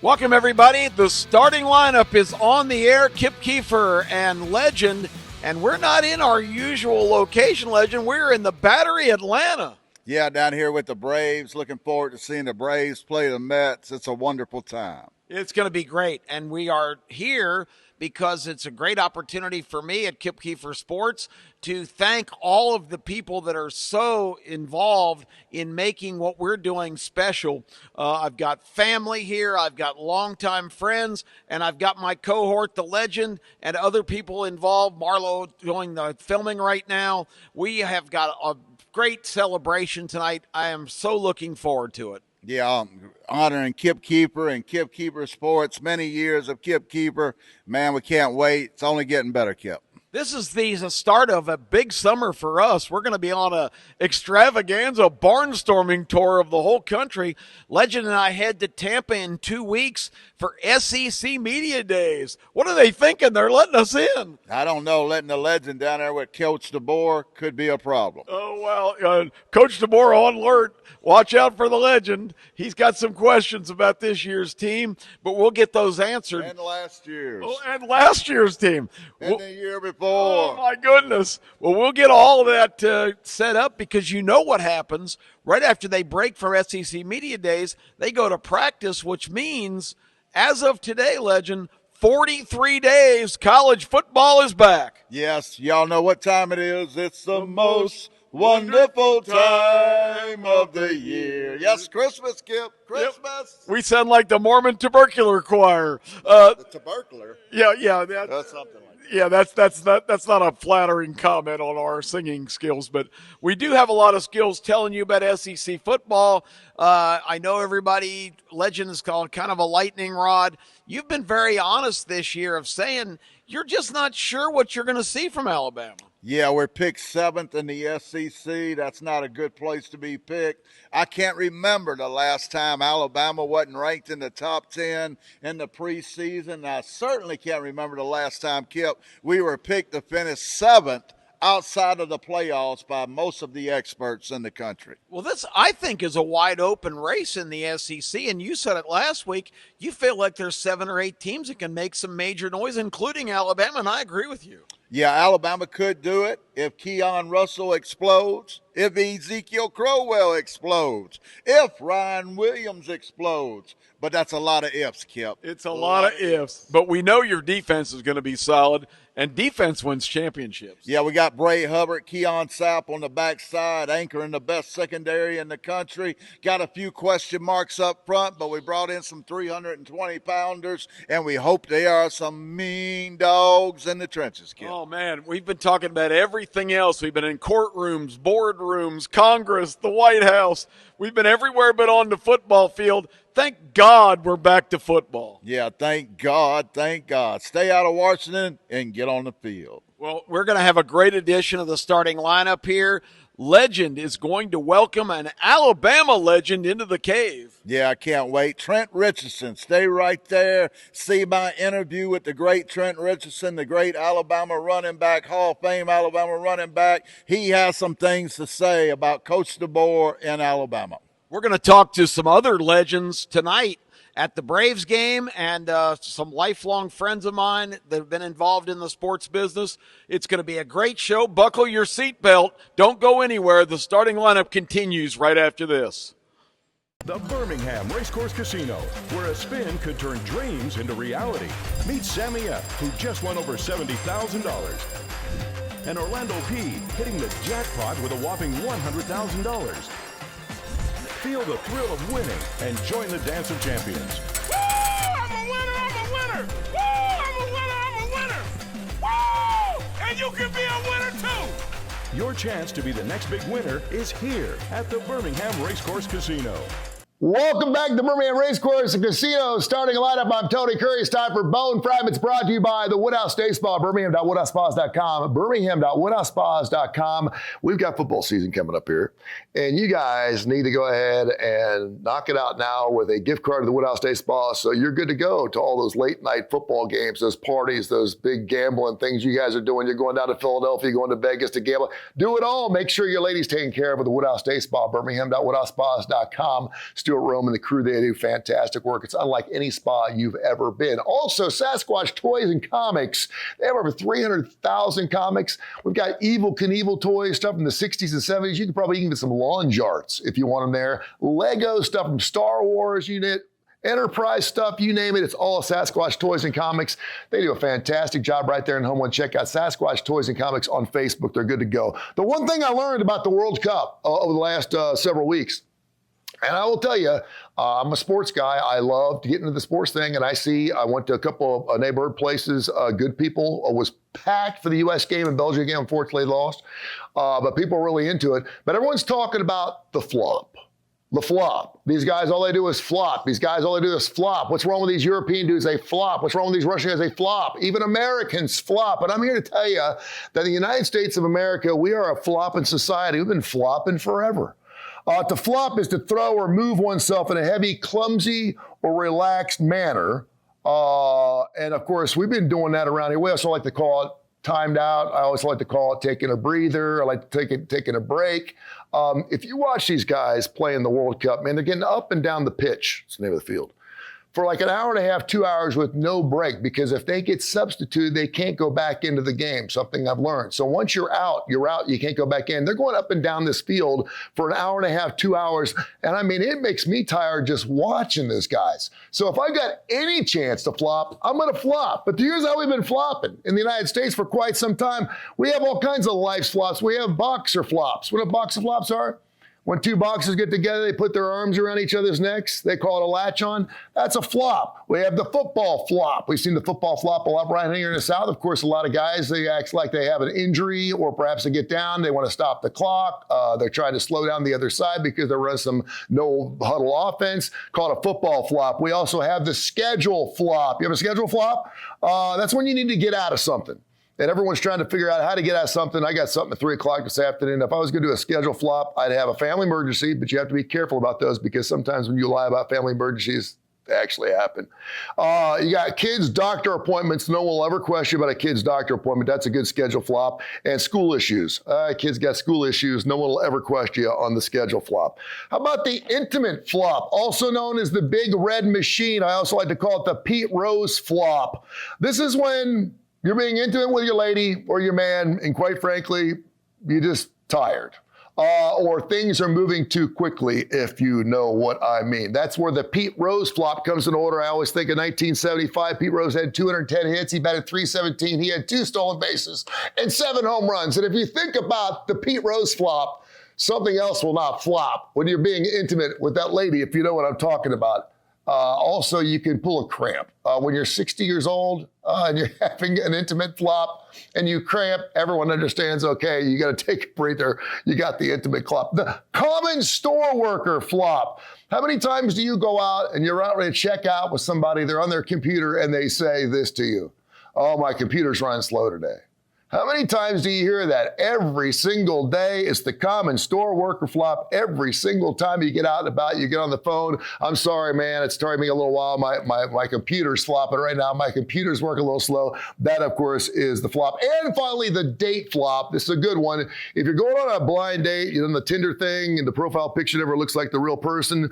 Welcome, everybody. The starting lineup is on the air. Kip Keefer and Legend, and we're not in our usual location, Legend. We're in the Battery, Atlanta. Yeah, down here with the Braves. Looking forward to seeing the Braves play the Mets. It's a wonderful time. It's going to be great, and we are here because it's a great opportunity for me at Kip Keefer Sports to thank all of the people that are so involved in making what we're doing special. I've got family here, I've got longtime friends, and I've got my cohort, the Legend, and other people involved. Marlo doing the filming right now. We have got a great celebration tonight. I am so looking forward to it. Yeah, honoring Kip Keefer and Kip Keefer Sports. Many years of Kip Keefer. Man, we can't wait. It's only getting better, Kip. This is the start of a big summer for us. We're going to be on a extravaganza barnstorming tour of the whole country. Legend and I head to Tampa in 2 weeks for SEC Media Days. What are they thinking? They're letting us in. I don't know. Letting the Legend down there with Coach DeBoer could be a problem. Oh, well, Coach DeBoer on alert. Watch out for the Legend. He's got some questions about this year's team, but we'll get those answered. And last year's. Oh, and last year's team. And the year before. Oh, my goodness. Well, we'll get all of that set up because you know what happens. Right after they break for SEC Media Days, they go to practice, which means, as of today, Legend, 43 days, college football is back. Yes, y'all know what time it is. It's the most wonderful time of the year. Yes, Christmas, Kip. Christmas. Yep. We sound like the Mormon tubercular choir. The tubercular? Yeah. That's something like that. Yeah, that's not a flattering comment on our singing skills, but we do have a lot of skills telling you about SEC football. I know everybody, Legend is called kind of a lightning rod. You've been very honest this year of saying you're just not sure what you're going to see from Alabama. Yeah, we're picked 7th in the SEC. That's not a good place to be picked. I can't remember the last time Alabama wasn't ranked in the top 10 in the preseason. I certainly can't remember the last time, Kip, we were picked to finish 7th outside of the playoffs by most of the experts in the country. Well, this, I think, is a wide open race in the SEC, and you said it last week. You feel like there's 7 or 8 teams that can make some major noise, including Alabama, and I agree with you. Yeah, Alabama could do it if Keon Russell explodes, if Ezekiel Crowell explodes, if Ryan Williams explodes. But that's a lot of ifs, Kip. It's a lot of ifs. But we know your defense is going to be solid, and defense wins championships. Yeah, we got Bray Hubbard, Keon Sapp on the backside, anchoring the best secondary in the country. Got a few question marks up front, but we brought in some 320-pounders, and we hope they are some mean dogs in the trenches, Kip. Oh, man, we've been talking about everything else. We've been in courtrooms, boardrooms, Congress, the White House. We've been everywhere but on the football field. Thank God we're back to football. Yeah, thank God, thank God. Stay out of Washington and get on the field. Well, we're going to have a great edition of the starting lineup here. Legend is going to welcome an Alabama legend into the cave. Yeah, I can't wait. Trent Richardson, stay right there. See my interview with the great Trent Richardson, the great Alabama running back, Hall of Fame Alabama running back. He has some things to say about Coach DeBoer in Alabama. We're going to talk to some other legends tonight at the Braves game and some lifelong friends of mine that have been involved in the sports business. It's going to be a great show. Buckle your seatbelt. Don't go anywhere. The starting lineup continues right after this. The Birmingham Racecourse Casino, where a spin could turn dreams into reality. Meet Sammy F., who just won over $70,000. And Orlando P., hitting the jackpot with a whopping $100,000. Feel the thrill of winning and join the dance of champions. Woo! I'm a winner! I'm a winner! Woo! I'm a winner! I'm a winner! Woo! And you can be a winner too! Your chance to be the next big winner is here at the Birmingham Racecourse Casino. Welcome back to Birmingham Racecourse Casino. Starting a lineup, I'm Tony Curry. It's time for Bone Fragments, brought to you by the Woodhouse Day Spa, birmingham.woodhousespas.com, birmingham.woodhousespas.com. We've got football season coming up here, and you guys need to go ahead and knock it out now with a gift card to the Woodhouse Day Spa, so you're good to go to all those late-night football games, those parties, those big gambling things you guys are doing. You're going down to Philadelphia, going to Vegas to gamble. Do it all. Make sure your lady's taken care of with the Woodhouse Day Spa, birmingham.woodhousespas.com. Stuart Rome and the crew. They do fantastic work. It's unlike any spa you've ever been. Also, Sasquatch Toys and Comics. They have over 300,000 comics. We've got Evel Knievel toys, stuff from the 60s and 70s. You can probably even get some lawn jarts if you want them there. Lego stuff from Star Wars, Enterprise stuff, you name it. It's all Sasquatch Toys and Comics. They do a fantastic job right there in Homeland. Check out Sasquatch Toys and Comics on Facebook. They're good to go. The one thing I learned about the World Cup over the last several weeks, and I will tell you, I'm a sports guy. I love to get into the sports thing, and I went to a couple of neighborhood places. Good people. Was packed for the U.S. game, and Belgium game unfortunately lost. But people are really into it. But everyone's talking about the flop. The flop. These guys, all they do is flop. These guys, all they do is flop. What's wrong with these European dudes? They flop. What's wrong with these Russian guys? They flop. Even Americans flop. And I'm here to tell you that in the United States of America, we are a flopping society. We've been flopping forever. To flop is to throw or move oneself in a heavy, clumsy, or relaxed manner. And of course, we've been doing that around here. We also like to call it timed out. I always like to call it taking a breather. I like to taking a break. If you watch these guys play in the World Cup, man, they're getting up and down the pitch. It's the name of the field. For like an hour and a half, 2 hours with no break, because if they get substituted, they can't go back into the game, something I've learned. So once you're out, you can't go back in. They're going up and down this field for an hour and a half, 2 hours. And I mean, it makes me tired just watching these guys. So if I got any chance to flop, I'm going to flop. But here's how we've been flopping in the United States for quite some time. We have all kinds of life flops. We have boxer flops. What do boxer flops are? When two boxers get together, they put their arms around each other's necks. They call it a latch on. That's a flop. We have the football flop. We've seen the football flop a lot right here in the South. Of course, a lot of guys, they act like they have an injury, or perhaps they get down. They want to stop the clock. They're trying to slow down the other side because they're running some no huddle offense, called a football flop. We also have the schedule flop. You have a schedule flop? That's when you need to get out of something. And everyone's trying to figure out how to get out of something. I got something at 3 o'clock this afternoon. If I was going to do a schedule flop, I'd have a family emergency, but you have to be careful about those, because sometimes when you lie about family emergencies, they actually happen. You got kids' doctor appointments. No one will ever question about a kid's doctor appointment. That's a good schedule flop. And school issues. Kids got school issues. No one will ever question you on the schedule flop. How about the intimate flop, also known as the big red machine? I also like to call it the Pete Rose flop. This is when you're being intimate with your lady or your man, and quite frankly, you're just tired. Or things are moving too quickly, if you know what I mean. That's where the Pete Rose flop comes in order. I always think of 1975, Pete Rose had 210 hits. He batted .317. He had 2 stolen bases and 7 home runs. And if you think about the Pete Rose flop, something else will not flop when you're being intimate with that lady, if you know what I'm talking about. Also, you can pull a cramp. When you're 60 years old and you're having an intimate flop and you cramp, everyone understands, okay, you got to take a breather. You got the intimate flop. The common store worker flop. How many times do you go out and you're out ready to check out with somebody, they're on their computer, and they say this to you? Oh, my computer's running slow today. How many times do you hear that? Every single day. It's the common store worker flop. Every single time you get out and about, you get on the phone. I'm sorry, man. It's taking me a little while. My computer's flopping right now. My computer's working a little slow. That, of course, is the flop. And finally, the date flop. This is a good one. If you're going on a blind date, you know, the Tinder thing, and the profile picture never looks like the real person,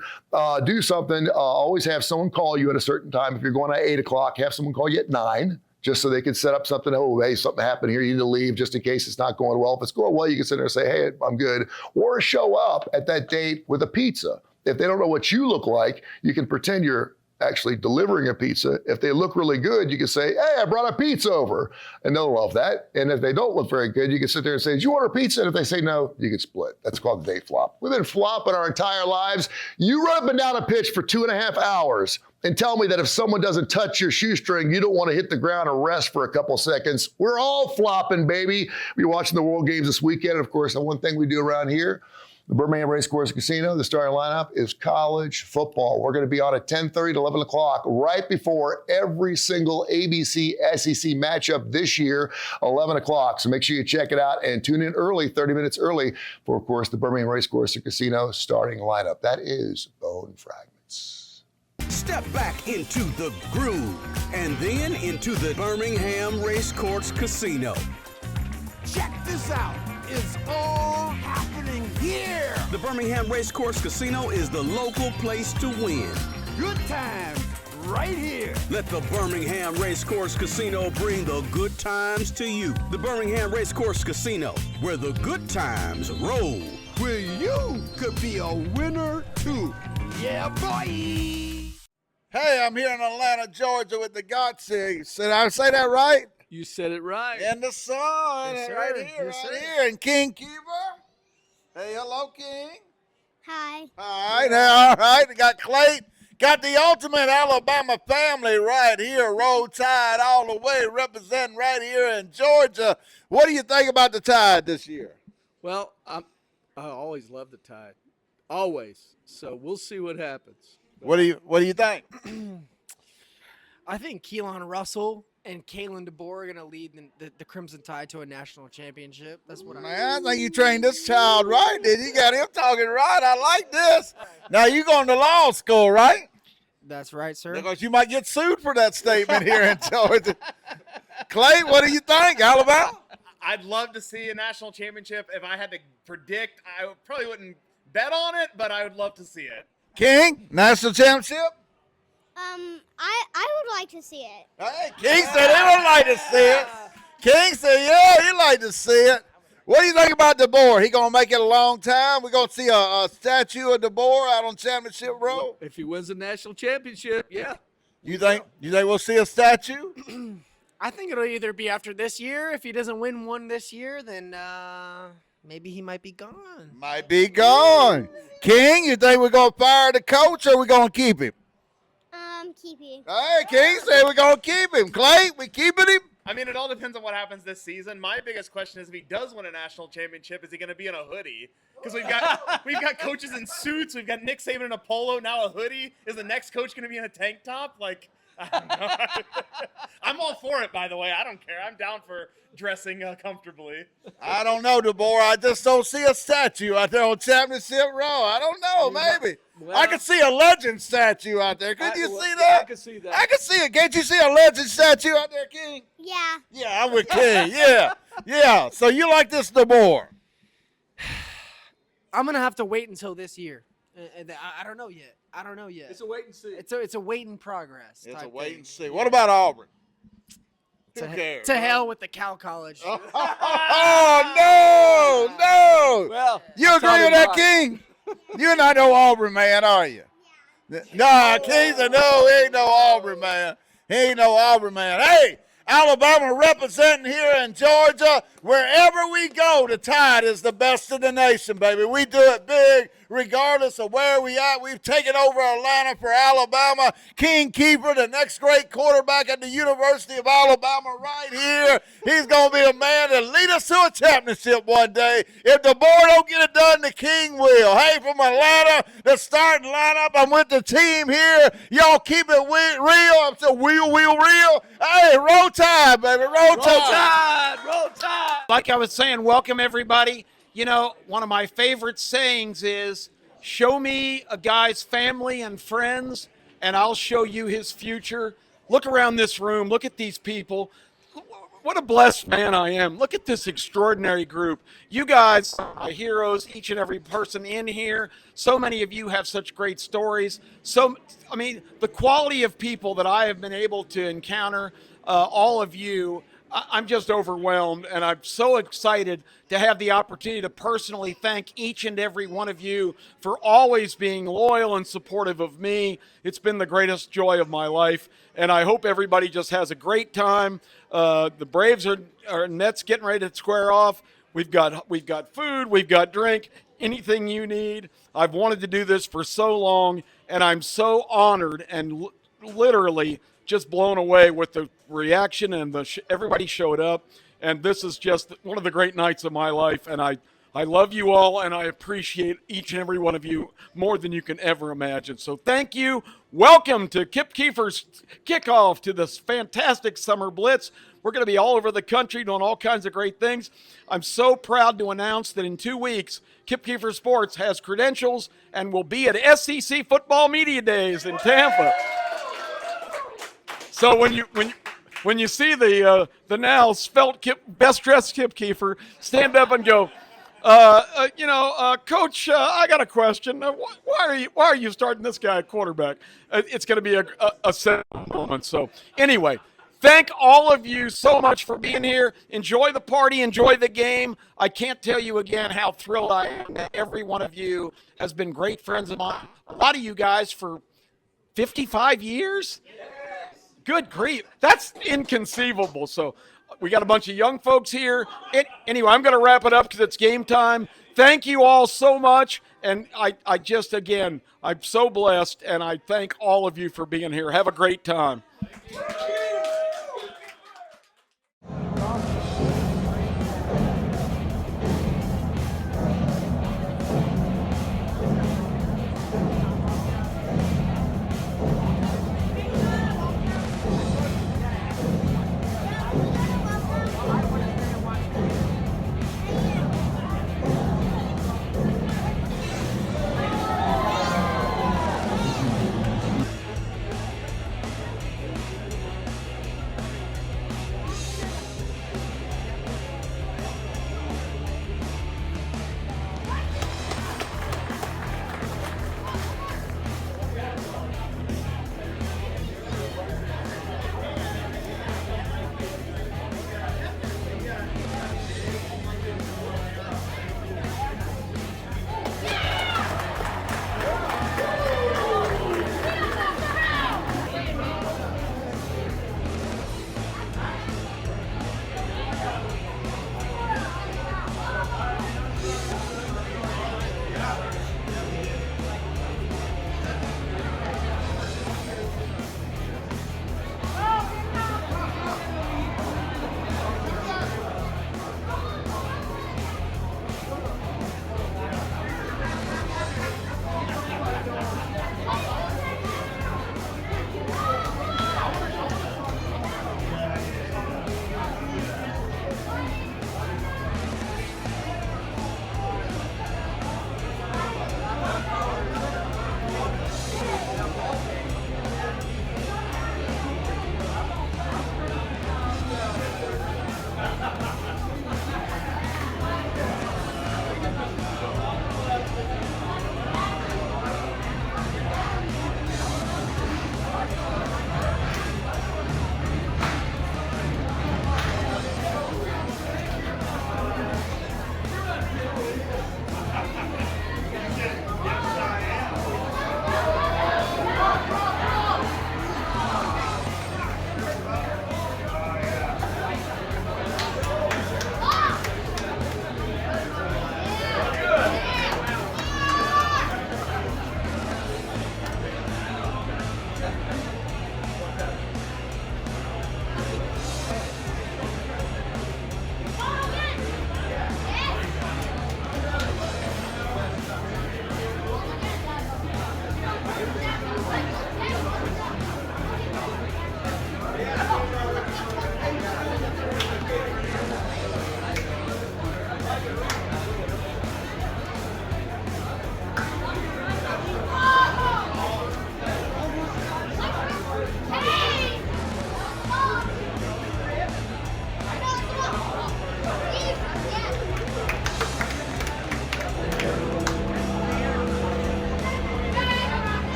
do something. Always have someone call you at a certain time. If you're going at 8 o'clock, have someone call you at 9. Just so they can set up something. Oh, hey, something happened here. You need to leave just in case it's not going well. If it's going well, you can sit there and say, hey, I'm good. Or show up at that date with a pizza. If they don't know what you look like, you can pretend you're actually delivering a pizza. If they look really good, you can say, hey, I brought a pizza over. And they'll love that. And if they don't look very good, you can sit there and say, did you order pizza? And if they say no, you can split. That's called the date flop. We've been flopping our entire lives. You run up and down a pitch for 2.5 hours and tell me that if someone doesn't touch your shoestring, you don't want to hit the ground or rest for a couple seconds. We're all flopping, baby. We're watching the World Games this weekend. Of course, the one thing we do around here, the Birmingham Racecourse Casino, the starting lineup is college football. We're going to be on at 10:30 to 11 o'clock right before every single ABC SEC matchup this year, 11 o'clock. So make sure you check it out and tune in early, 30 minutes early, for, of course, the Birmingham Racecourse Casino starting lineup. That is Bone Fragments. Step back into the groove and then into the Birmingham Racecourse Casino. Check this out. It's all happening here. here. The Birmingham Racecourse Casino is the local place to win. Good times right here. Let the Birmingham Racecourse Casino bring the good times to you. The Birmingham Racecourse Casino, where the good times roll. Where you could be a winner too. Yeah, boy. Hey, I'm here in Atlanta, Georgia with the Gotsies. Did I say that right? You said it right. And the sun, Yes, sir. right here, Yes, right sir. here. And King Keefer. Hey, hello, King. Hi. All right, all right. We got Clayton. Got the ultimate Alabama family right here, Roll Tide all the way, representing right here in Georgia. What do you think about the Tide this year? Well, I always love the Tide. Always. So we'll see what happens. What do you think? I think Keelan Russell and Kalen DeBoer are going to lead the Crimson Tide to a national championship. That's what Man, I think you trained this child right, did you? Got him talking right. I like this. Now, you going to law school, right? That's right, sir. Because you might get sued for that statement here in Georgia. Clay, what do you think, Alabama? I'd love to see a national championship. If I had to predict, I probably wouldn't bet on it, but I would love to see it. King, national championship? I would like to see it. Hey, King said he would like to see it. King said, yeah, he'd like to see it. What do you think about DeBoer? He going to make it a long time? We're going to see a statue of DeBoer out on Championship Road? If he wins the national championship, yeah. You think we'll see a statue? I think it'll either be after this year. If he doesn't win one this year, then maybe he might be gone. Might be gone. King, you think we're going to fire the coach or we going to keep him? Keep you. Hey, King said we're going to keep him. Clay, we keeping him? I mean, it all depends on what happens this season. My biggest question is, if he does win a national championship, is he going to be in a hoodie? Because we've got coaches in suits. We've got Nick Saban in a polo, now a hoodie. Is the next coach going to be in a tank top? Like, I don't know. I'm all for it, by the way. I don't care. I'm down for dressing comfortably. I don't know, DeBoer. I just don't see a statue out there on Championship Row. I don't know, maybe. Well, I could see a legend statue out there. Could you see that? I can see that. I can see it. Can't you see a legend statue out there, King? Yeah. Yeah, I'm with King. Yeah. Yeah. So you like this DeBoer? I'm going to have to wait until this year. I don't know yet. It's a wait and see. It's a wait in progress. It's a type wait thing. and see. What about Auburn? Who To, cares? to hell with the Cal College. Oh, no. Well, You agree with that, King? You're not no Auburn man, are you? Nah, King said, no, he ain't no Auburn man. He ain't no Auburn man. Hey, Alabama representing here in Georgia. Wherever we go, the Tide is the best in the nation, baby. We do it big, regardless of where we at. We've taken over Atlanta for Alabama. King Keefer, the next great quarterback at the University of Alabama right here. He's going to be a man that lead us to a championship one day. If the board don't get it done, the King will. Hey, from Atlanta, the starting lineup, I'm with the team here. Y'all keep it real. I'm so real. Hey, roll Tide, baby. Roll Tide. Roll Tide. Like I was saying, welcome everybody. You know, one of my favorite sayings is, show me a guy's family and friends, and I'll show you his future. Look around this room. Look at these people. What a blessed man I am. Look at this extraordinary group. You guys are my heroes, each and every person in here. So many of you have such great stories. The quality of people that I have been able to encounter, all of you, I'm just overwhelmed, and I'm so excited to have the opportunity to personally thank each and every one of you for always being loyal and supportive of me. It's been the greatest joy of my life, and I hope everybody just has a great time. The Braves are Nets getting ready to square off. We've got food, we've got drink, anything you need. I've wanted to do this for so long, and I'm so honored and literally just blown away with the reaction, and everybody showed up, and this is just one of the great nights of my life, and I love you all, and I appreciate each and every one of you more than you can ever imagine. So thank you. Welcome to Kip Keefer's kickoff to this fantastic summer blitz. We're going to be all over the country doing all kinds of great things. I'm so proud to announce that in 2 weeks, Kip Keefer Sports has credentials and will be at SEC Football Media Days in Tampa. So when you see the now spelt best dressed Kip Keefer, stand up and go, Coach, I got a question. Why are you starting this guy at quarterback? It's going to be a set moment. So anyway, thank all of you so much for being here. Enjoy the party. Enjoy the game. I can't tell you again how thrilled I am that every one of you has been great friends of mine. A lot of you guys for 55 years? Good grief. That's inconceivable. So we got a bunch of young folks here. Anyway, I'm going to wrap it up because it's game time. Thank you all so much. And I just, again, I'm so blessed, and I thank all of you for being here. Have a great time.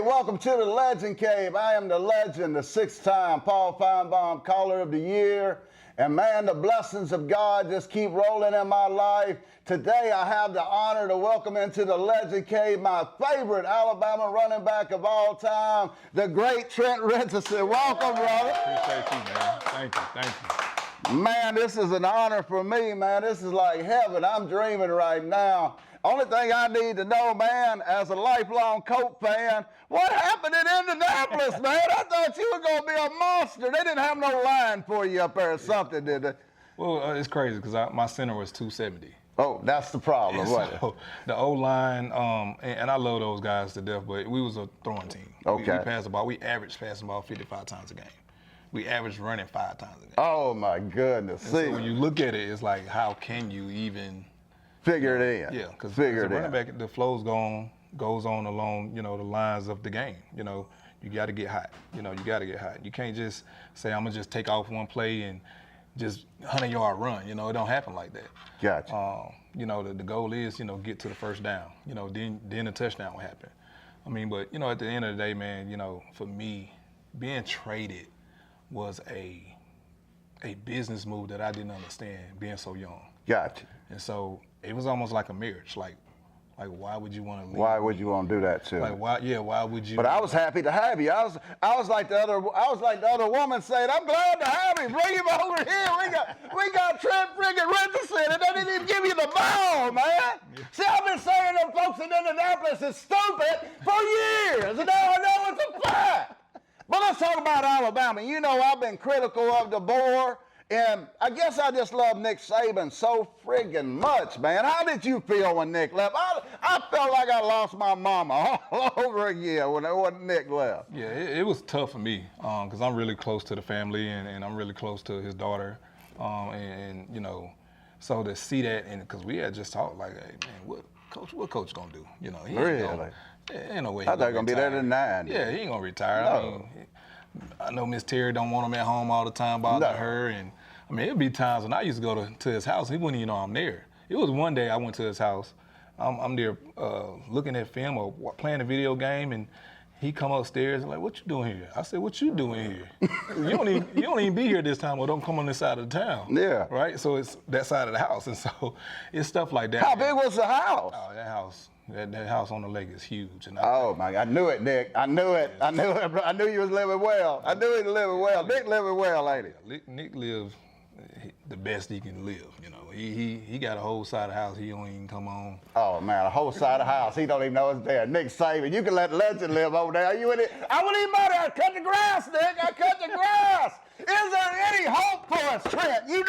Welcome to the Legend Cave. I am the legend, the 6-time Paul Feinbaum Caller of the Year. And man, the blessings of God just keep rolling in my life. Today I have the honor to welcome into the Legend Cave my favorite Alabama running back of all time, the great Trent Richardson. Welcome, brother. Appreciate you, man. Thank you. Man, this is an honor for me, man. This is like heaven. I'm dreaming right now. Only thing I need to know, man, as a lifelong Colt fan, what happened in Indianapolis, man? I thought you were going to be a monster. They didn't have no line for you up there or something, did they? Well, it's crazy because my center was 270. Oh, that's the problem, wasn't it? The O-line, and I love those guys to death, but we was a throwing team. Okay. We passed the ball. We averaged passing the ball 55 times a game. we average running 5 times a day. Oh my goodness! And so when you look at it, it's like, how can you even figure it in? Yeah, because figure as a it running in. back, the flow's goes on along, the lines of the game. You got to get hot. You got to get hot. You can't just say, I'm gonna just take off one play and just 100-yard run. It don't happen like that. Gotcha. The goal is, get to the first down. Then the touchdown will happen. I mean, but at the end of the day, man, for me, being traded was a business move that I didn't understand being so young. Gotcha. And so it was almost like a marriage. Like why would you want to leave? Why would you want to do that too? Like why? Yeah, why would you? But I was happy to have you. I was like the other woman saying, I'm glad to have him. Bring him over here. We got Trent friggin' Richardson, and they didn't even give you the ball, man. Yeah. See, I've been saying them folks in Indianapolis is stupid for years, and now I know it's a fact. But let's talk about Alabama. I've been critical of DeBoer. And I guess I just love Nick Saban so friggin' much, man. How did you feel when Nick left? I felt like I lost my mama all over again when Nick left. Yeah, it was tough for me because I'm really close to the family and I'm really close to his daughter. So to see that, and because we had just talked like, hey, man, what coach gonna do? He really? Ain't no way. I thought he gonna be there to 9. Yeah, he ain't gonna retire. No. I know Miss Terry don't want him at home all the time, bother her, and it'd be times when I used to go to his house, he wouldn't even know I'm there. It was one day I went to his house, I'm there looking at film or playing a video game, and he come upstairs and like, what you doing here? I said, what you doing here? you don't even be here this time, or don't come on this side of the town. Yeah. Right? So it's that side of the house, and so it's stuff like that. How big was the house? Oh, that house. That house on the lake is huge. And oh my God, I knew it, Nick. I knew it. I knew it. I knew you was living well. I knew he was living well. Nick living well, ain't he? Nick lives the best he can live. He got a whole side of the house he don't even come on. Oh man, a whole side of the house he don't even know it's there. Nick Saban, you can let legend live over there. You in it? I wouldn't even matter. I cut the grass, Nick. I cut the grass. Is there any hope for us, Trent? Is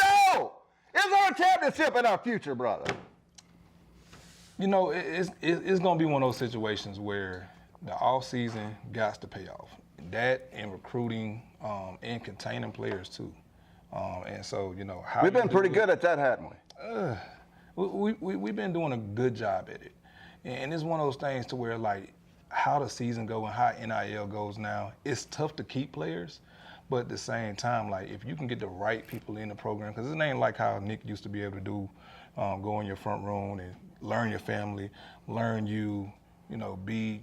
there a championship in our future, brother? It's going to be one of those situations where the offseason got to pay off. That and recruiting and containing players too. And so, how we've been pretty good at that, haven't we? We've been doing a good job at it. And it's one of those things to where, like, how the season go and how NIL goes now, it's tough to keep players. But at the same time, like, if you can get the right people in the program, because it ain't like how Nick used to be able to do, go in your front room and learn your family, learn be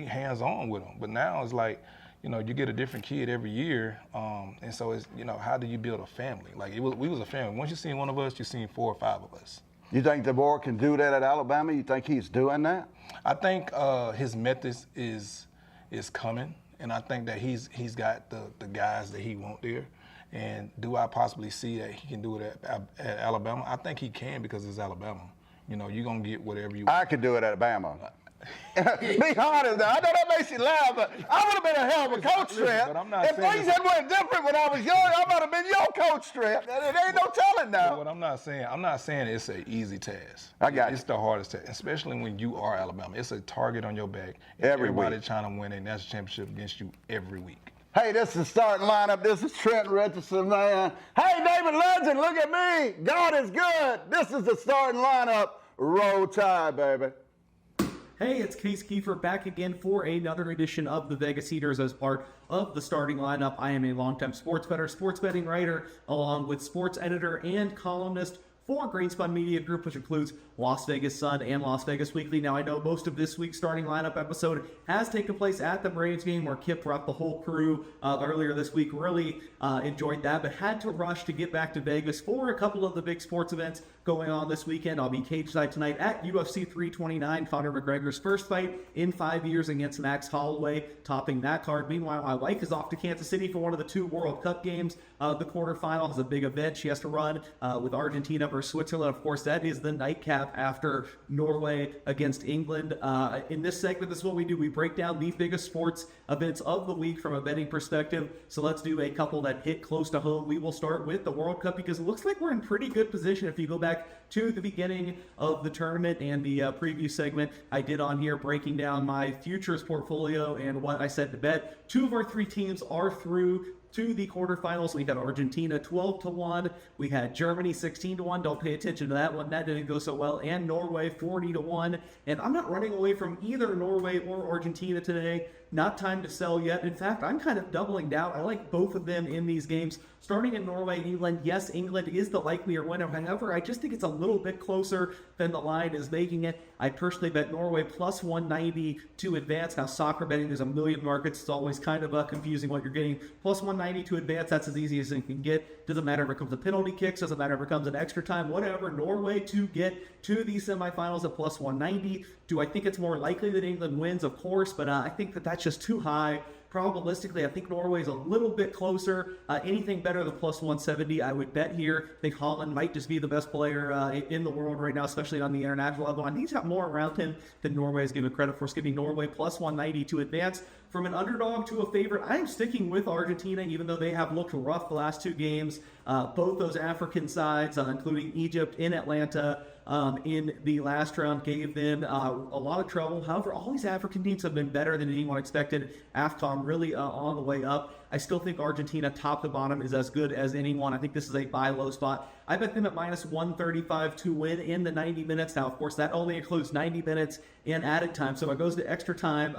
hands-on with them. But now it's like, you get a different kid every year, and so it's, how do you build a family? Like, we was a family. Once you seen one of us, you seen 4 or 5 of us. You think DeBoer can do that at Alabama? You think he's doing that? I think his methods is coming, and I think that he's got the guys that he want there. And do I possibly see that he can do it at Alabama? I think he can, because it's Alabama. You're going to get whatever you want. I could do it at Alabama. Be honest now. I know that makes you laugh, but I would have been a hell of a coach, Trent. If things had went different when I was young, I might have been your coach, Trent. There ain't no telling now. But what I'm not saying it's an easy task. I got It's the hardest task, especially when you are Alabama. It's a target on your back. Everybody trying to win a national championship against you every week. Hey, this is the starting lineup. This is Trent Richardson, man. Hey, David Legend, look at me. God is good. This is the starting lineup. Roll Tide, baby. Hey, it's Kip Keefer back again for another edition of the Vegas Heaters as part of the starting lineup. I am a longtime sports bettor, sports betting writer, along with sports editor and columnist for Greenspun Media Group, which includes Las Vegas Sun and Las Vegas Weekly. Now, I know most of this week's starting lineup episode has taken place at the Braves game, where Kip brought the whole crew earlier this week. Really enjoyed that, but had to rush to get back to Vegas for a couple of the big sports events going on this weekend. I'll be cage side tonight at UFC 329, Conor McGregor's first fight in 5 years against Max Holloway, topping that card. Meanwhile, my wife is off to Kansas City for one of the 2 World Cup games. The quarterfinal is a big event she has to run with Argentina versus Switzerland. Of course, that is the nightcap after Norway against England. In this segment, this is what we do. We break down the biggest sports events of the week from a betting perspective. So let's do a couple that hit close to home. We will start with the World Cup, because it looks like we're in pretty good position. If you go back to the beginning of the tournament and the preview segment I did on here, breaking down my futures portfolio and what I said to bet. 2 of our 3 teams are through to the quarterfinals. We had Argentina 12-1. We had Germany 16-1. Don't pay attention to that one. That didn't go so well. And Norway 40-1. And I'm not running away from either Norway or Argentina today. Not time to sell yet. In fact, I'm kind of doubling down. I like both of them in these games. Starting in Norway and England, yes, England is the likelier winner. However, I just think it's a little bit closer than the line is making it. I personally bet Norway plus 190 to advance. Now, soccer betting, there's a million markets. It's always kind of confusing what you're getting. Plus 190 to advance, that's as easy as it can get. Doesn't matter if it comes to penalty kicks. Doesn't matter if it comes in extra time. Whatever. Norway to get to the semifinals at plus 190. Do I think it's more likely that England wins? Of course, but I think that that's just too high. Probabilistically, I think Norway's a little bit closer. Anything better than plus 170, I would bet here. I think Haaland might just be the best player in the world right now, especially on the international level. And he's got more around him than Norway is given credit for. It's giving Norway plus 190 to advance. From an underdog to a favorite, I am sticking with Argentina, even though they have looked rough the last 2 games. Both those African sides, including Egypt in Atlanta, in the last round, gave them a lot of trouble. However, all these African teams have been better than anyone expected. AFCON really on the way up. I still think Argentina, top to bottom, is as good as anyone. I think this is a buy low spot. I bet them at minus 135 to win in the 90 minutes. Now, of course, that only includes 90 minutes and added time. So if it goes to extra time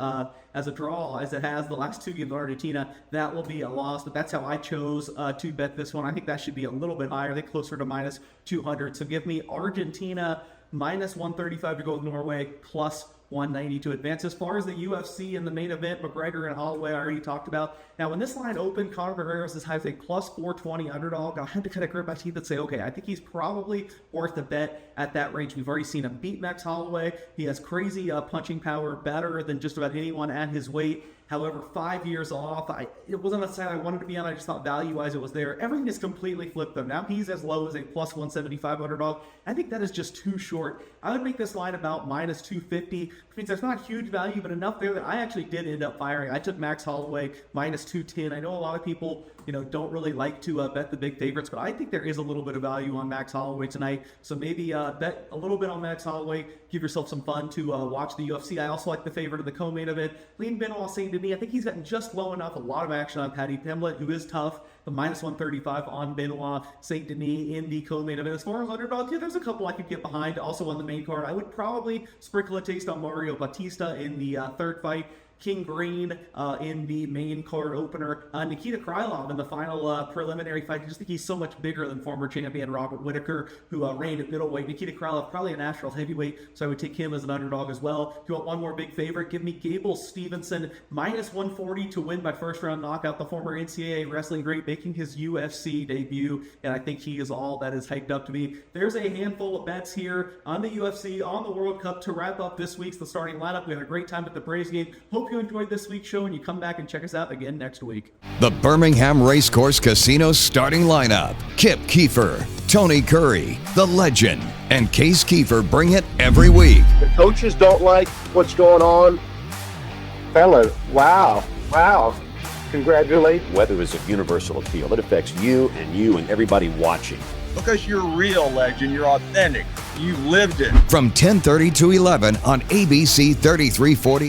as a draw, as it has the last 2 games of Argentina, that will be a loss. But that's how I chose to bet this one. I think that should be a little bit higher. I think closer to minus 200. So give me Argentina minus 135 to go with Norway, plus 190 to advance. As far as the UFC and the main event, McGregor and Holloway, I already talked about. Now, when this line opened, Conor McGregor was as high as a plus 420 underdog. I had to kind of grit my teeth and say, okay, I think he's probably worth a bet at that range. We've already seen him beat Max Holloway. He has crazy punching power, better than just about anyone at his weight. However, 5 years off, it wasn't a side I wanted to be on. I just thought value-wise it was there. Everything is completely flipped, though. Now he's as low as a plus 175 underdog. I think that is just too short. I would make this line about minus 250, which means there's not huge value, but enough there that I actually did end up firing. I took Max Holloway minus 210. I know a lot of people, don't really like to bet the big favorites, but I think there is a little bit of value on Max Holloway tonight. So maybe bet a little bit on Max Holloway. Give yourself some fun to watch the UFC. I also like the favorite of the co-main event, Lean Benoit Saint Denis. I think he's gotten just low enough. A lot of action on Paddy Pimblett, who is tough. The minus 135 on Benoit Saint Denis in the co-main event. As far as underdogs, there's a couple I could get behind. Also on the main card, I would probably sprinkle a taste on Mario Bautista in the third fight. King Green in the main card opener. Nikita Krylov in the final preliminary fight. I just think he's so much bigger than former champion Robert Whittaker, who reigned at middleweight. Nikita Krylov, probably a natural heavyweight, so I would take him as an underdog as well. If you want one more big favorite, give me Gable Stevenson, minus 140 to win by first round knockout. The former NCAA wrestling great making his UFC debut, and I think he is all that is hyped up to be. There's a handful of bets here on the UFC, on the World Cup to wrap up this week's The Starting Lineup. We had a great time at the Braves game. Hope you enjoyed this week's show and you come back and check us out again next week. The Birmingham Racecourse Casino starting lineup. Kip Keefer, Tony Curry, The Legend, and Case Keefer bring it every week. The coaches don't like what's going on. Fella, wow. Congratulations. Weather is of universal appeal. It affects you and everybody watching. Because you're real, Legend. You're authentic. You lived it. From 10:30 to 11 on ABC 3340.